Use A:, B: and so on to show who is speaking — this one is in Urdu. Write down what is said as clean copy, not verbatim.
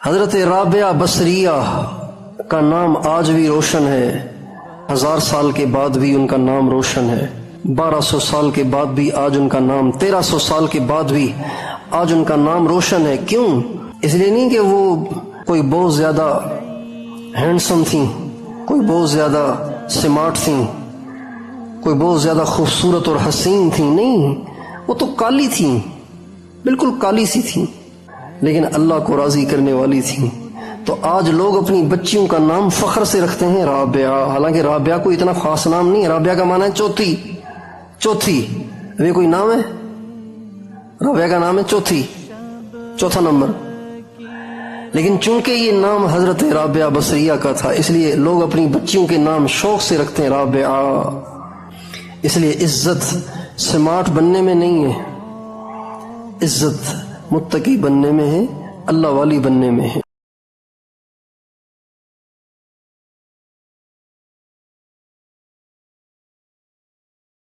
A: حضرت رابعہ بصریہ کا نام آج بھی روشن ہے، 1000 سال کے بعد بھی ان کا نام روشن ہے، 1200 سال کے بعد بھی آج ان کا نام، 1300 سال کے بعد بھی آج ان کا نام روشن ہے۔ کیوں؟ اس لیے نہیں کہ وہ کوئی بہت زیادہ ہینڈسم تھیں، کوئی بہت زیادہ سمارٹ تھیں، کوئی بہت زیادہ خوبصورت اور حسین تھیں، نہیں، وہ تو کالی تھیں، بالکل کالی سی تھیں، لیکن اللہ کو راضی کرنے والی تھیں۔ تو آج لوگ اپنی بچیوں کا نام فخر سے رکھتے ہیں رابعہ، حالانکہ رابعہ کوئی اتنا خاص نام نہیں ہے، رابعہ کا معنی ہے چوتھی۔ ابھی کوئی نام ہے؟ رابعہ کا نام ہے چوتھا نمبر، لیکن چونکہ یہ نام حضرت رابعہ بصریہ کا تھا، اس لیے لوگ اپنی بچیوں کے نام شوق سے رکھتے ہیں رابعہ۔ اس لیے عزت سمارٹ بننے میں نہیں ہے، عزت متقی بننے میں ہے، اللہ والی بننے میں ہے۔